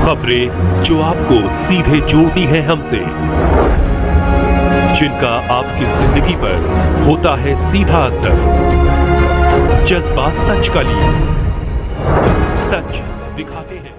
खबरें जो आपको सीधे जोड़ती हैं हमसे, जिनका आपकी जिंदगी पर होता है सीधा असर। जज्बा सच का लिए सच दिखाते हैं।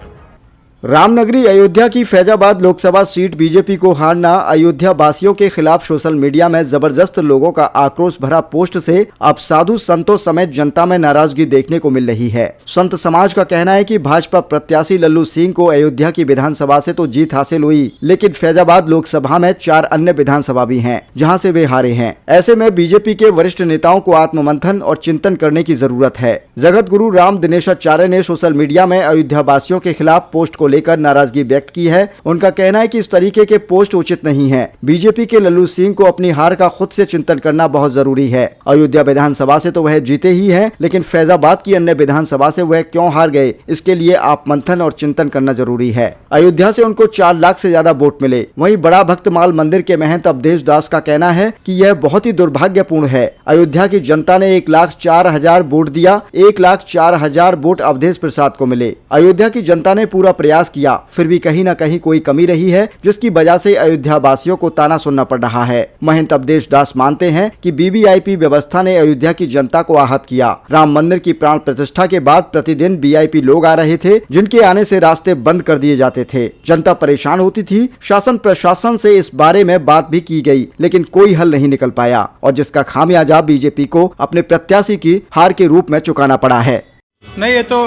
रामनगरी अयोध्या की फैजाबाद लोकसभा सीट बीजेपी को हारना अयोध्या वासियों के खिलाफ सोशल मीडिया में जबरदस्त लोगों का आक्रोश भरा पोस्ट से अब साधु संतों समेत जनता में नाराजगी देखने को मिल रही है। संत समाज का कहना है कि भाजपा प्रत्याशी लल्लू सिंह को अयोध्या की विधानसभा से तो जीत हासिल हुई, लेकिन फैजाबाद लोकसभा में 4 अन्य विधानसभा भी हैं, जहां से वे हारे हैं। ऐसे में बीजेपी के वरिष्ठ नेताओं को आत्ममंथन और चिंतन करने की जरूरत है। जगत गुरु राम दिनेशाचार्य ने सोशल मीडिया में अयोध्या वासियों के खिलाफ पोस्ट को लेकर नाराजगी व्यक्त की है। उनका कहना है कि इस तरीके के पोस्ट उचित नहीं है। बीजेपी के लल्लू सिंह को अपनी हार का खुद से चिंतन करना बहुत जरूरी है। अयोध्या विधानसभा से तो वह जीते ही हैं, लेकिन फैजाबाद की अन्य विधानसभा से वह क्यों हार गए, इसके लिए आप मंथन और चिंतन करना जरूरी है। अयोध्या से उनको 4 लाख से ज्यादा वोट मिले। वहीं बड़ा भक्तमाल मंदिर के महंत अवधेश दास का कहना है कि यह बहुत ही दुर्भाग्यपूर्ण है। अयोध्या की जनता ने 1,04,000 वोट दिया, 1,04,000 वोट अवधेश प्रसाद को मिले। अयोध्या की जनता ने पूरा प्रयास किया, फिर भी कहीं न कहीं कोई कमी रही है, जिसकी वजह से अयोध्या वासियों को ताना सुनना पड़ रहा है। महंत अवधेश दास मानते हैं कि वीवीआईपी व्यवस्था ने अयोध्या की जनता को आहत किया। राम मंदिर की प्राण प्रतिष्ठा के बाद प्रतिदिन वीआईपी लोग आ रहे थे, जिनके आने से रास्ते बंद कर दिए जाते थे। जनता परेशान होती थी। शासन प्रशासन से इस बारे में बात भी की गई, लेकिन कोई हल नहीं निकल पाया, और जिसका खामियाजा बीजेपी को अपने प्रत्याशी की हार के रूप में चुकाना पड़ा है। नहीं, ये तो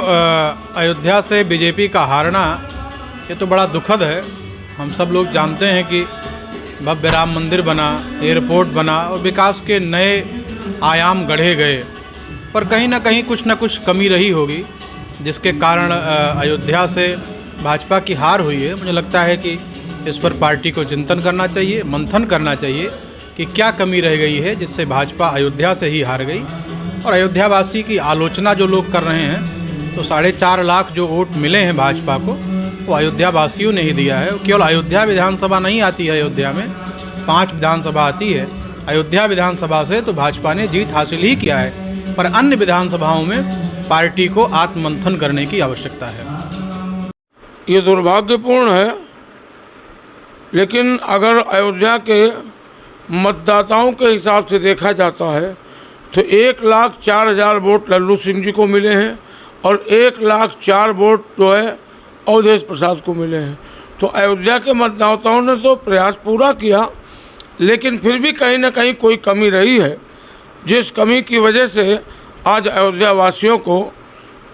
अयोध्या से बीजेपी का हारना ये तो बड़ा दुखद है। हम सब लोग जानते हैं कि भव्य राम मंदिर बना, एयरपोर्ट बना और विकास के नए आयाम गढ़े गए, पर कहीं ना कहीं कुछ ना कुछ कमी रही होगी, जिसके कारण अयोध्या से भाजपा की हार हुई है। मुझे लगता है कि इस पर पार्टी को चिंतन करना चाहिए, मंथन करना चाहिए कि क्या कमी रह गई है जिससे भाजपा अयोध्या से ही हार गई। और अयोध्यावासी की आलोचना जो लोग कर रहे हैं, तो 4.5 लाख जो वोट मिले हैं भाजपा को, वो अयोध्या वासियों ने ही दिया है। केवल अयोध्या विधानसभा नहीं आती है, अयोध्या में 5 विधानसभा आती है। अयोध्या विधानसभा से तो भाजपा ने जीत हासिल ही किया है, पर अन्य विधानसभाओं में पार्टी को आत्ममंथन करने की आवश्यकता है। ये दुर्भाग्यपूर्ण है, लेकिन अगर अयोध्या के मतदाताओं के हिसाब से देखा जाता है तो 1,04,000 वोट लल्लू सिंह जी को मिले हैं और 1,04,000 वोट जो है अवधेश प्रसाद को मिले हैं। तो अयोध्या के मतदाताओं ने तो प्रयास पूरा किया, लेकिन फिर भी कहीं ना कहीं कोई कमी रही है, जिस कमी की वजह से आज अयोध्या वासियों को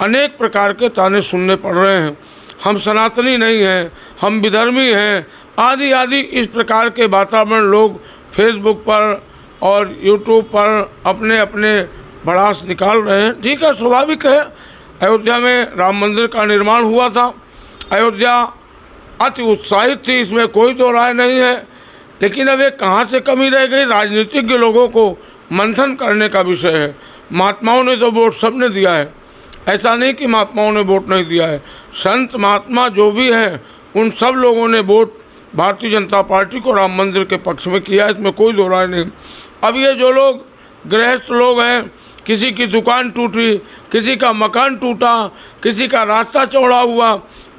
अनेक प्रकार के ताने सुनने पड़ रहे हैं। हम सनातनी नहीं हैं, हम विधर्मी हैं, आदि आदि इस प्रकार के वातावरण लोग फेसबुक पर और यूट्यूब पर अपने अपने भड़ास निकाल रहे हैं। ठीक है, स्वाभाविक है। अयोध्या में राम मंदिर का निर्माण हुआ था, अयोध्या अति उत्साहित थी, इसमें कोई दो राय नहीं है, लेकिन अब ये कहाँ से कमी रह गई, राजनीतिज्ञ लोगों को मंथन करने का विषय है। महात्माओं ने तो वोट सबने दिया है, ऐसा नहीं कि महात्माओं ने वोट नहीं दिया है। संत महात्मा जो भी हैं, उन सब लोगों ने वोट भारतीय जनता पार्टी को राम मंदिर के पक्ष में किया, इसमें कोई दो राय नहीं। अब ये जो लोग गृहस्थ लोग हैं, किसी की दुकान टूटी, किसी का मकान टूटा, किसी का रास्ता चौड़ा हुआ,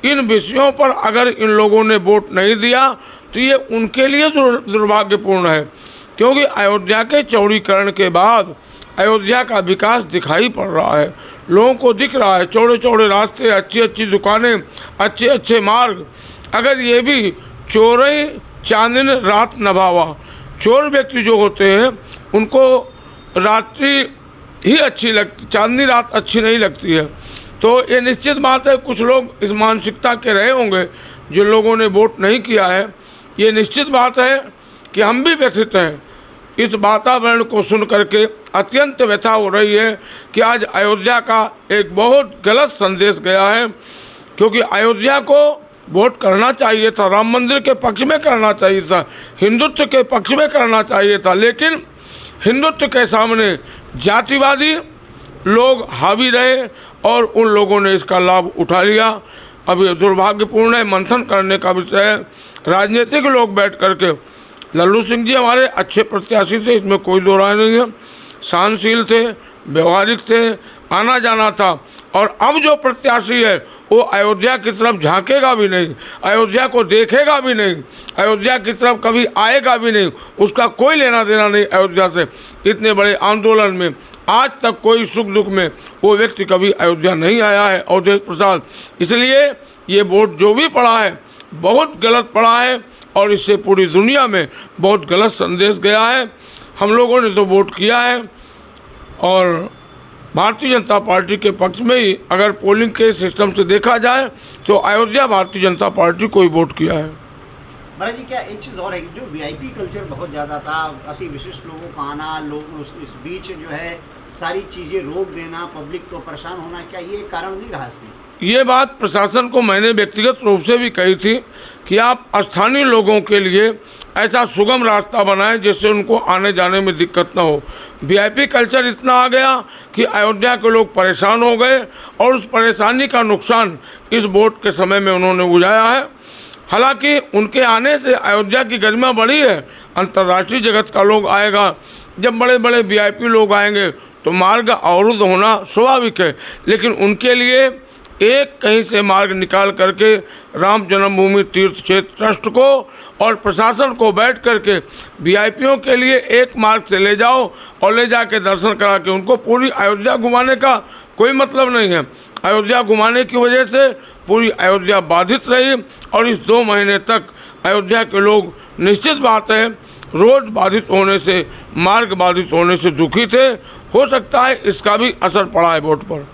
इन विषयों पर अगर इन लोगों ने वोट नहीं दिया तो ये उनके लिए दुर्भाग्यपूर्ण है, क्योंकि अयोध्या के चौड़ीकरण के बाद अयोध्या का विकास दिखाई पड़ रहा है, लोगों को दिख रहा है। चौड़े चौड़े रास्ते, अच्छी अच्छी दुकानें, अच्छे अच्छे मार्ग। अगर ये भी चोरी चांदनी रात नभावा, चोर व्यक्ति जो होते हैं उनको रात्रि ही अच्छी लगती, चांदनी रात अच्छी नहीं लगती है। तो ये निश्चित बात है, कुछ लोग इस मानसिकता के रहे होंगे जिन लोगों ने वोट नहीं किया है। ये निश्चित बात है कि हम भी व्यथित हैं। इस वातावरण को सुन करके अत्यंत व्यथा हो रही है कि आज अयोध्या का एक बहुत गलत संदेश गया है, क्योंकि अयोध्या को वोट करना चाहिए था, राम मंदिर के पक्ष में करना चाहिए था, हिंदुत्व के पक्ष में करना चाहिए था, लेकिन हिंदुत्व के सामने जातिवादी लोग हावी रहे और उन लोगों ने इसका लाभ उठा लिया। अब ये दुर्भाग्यपूर्ण है, मंथन करने का विषय है। राजनीतिक लोग बैठ करके, लल्लू सिंह जी हमारे अच्छे प्रत्याशी थे, इसमें कोई दो राय नहीं है, सहनशील थे, व्यवहारिक थे, आना जाना था, और अब जो प्रत्याशी है वो अयोध्या की तरफ झांकेगा भी नहीं, अयोध्या को देखेगा भी नहीं, अयोध्या की तरफ कभी आएगा भी नहीं, उसका कोई लेना देना नहीं अयोध्या से। इतने बड़े आंदोलन में आज तक कोई सुख दुख में वो व्यक्ति कभी अयोध्या नहीं आया है, अवधेश प्रसाद। इसलिए ये वोट जो भी पड़ा है बहुत गलत पड़ा है और इससे पूरी दुनिया में बहुत गलत संदेश गया है। हम लोगों ने तो वोट किया है और भारतीय जनता पार्टी के पक्ष में ही अगर पोलिंग के सिस्टम से देखा जाए तो अयोध्या भारतीय जनता पार्टी को ही वोट किया है। महाराज जी, क्या एक चीज़ और है कि जो वीआईपी कल्चर बहुत ज़्यादा था, अति विशिष्ट लोगों का आना, लोग इस बीच जो है सारी चीज़ें रोक देना, पब्लिक को परेशान होना, क्या ये कारण नहीं रहा इसमें? ये बात प्रशासन को मैंने व्यक्तिगत रूप से भी कही थी कि आप स्थानीय लोगों के लिए ऐसा सुगम रास्ता बनाएं जिससे उनको आने जाने में दिक्कत ना हो। वीआईपी कल्चर इतना आ गया कि अयोध्या के लोग परेशान हो गए और उस परेशानी का नुकसान इस वोट के समय में उन्होंने उठाया है। हालांकि उनके आने से अयोध्या की गरिमा बढ़ी है, अंतर्राष्ट्रीय जगत का लोग आएगा। जब बड़े बड़े वीआईपी लोग आएंगे तो मार्ग अवरुद्ध होना स्वाभाविक है, लेकिन उनके लिए एक कहीं से मार्ग निकाल करके राम जन्मभूमि तीर्थ क्षेत्र ट्रस्ट को और प्रशासन को बैठ करके वीआईपीओं के लिए एक मार्ग से ले जाओ और ले जाके दर्शन करा के उनको पूरी अयोध्या घुमाने का कोई मतलब नहीं है। अयोध्या घुमाने की वजह से पूरी अयोध्या बाधित रही और इस 2 महीने तक अयोध्या के लोग निश्चित बात है रोड बाधित होने से, मार्ग बाधित होने से दुखी थे। हो सकता है इसका भी असर पड़ा है वोट पर।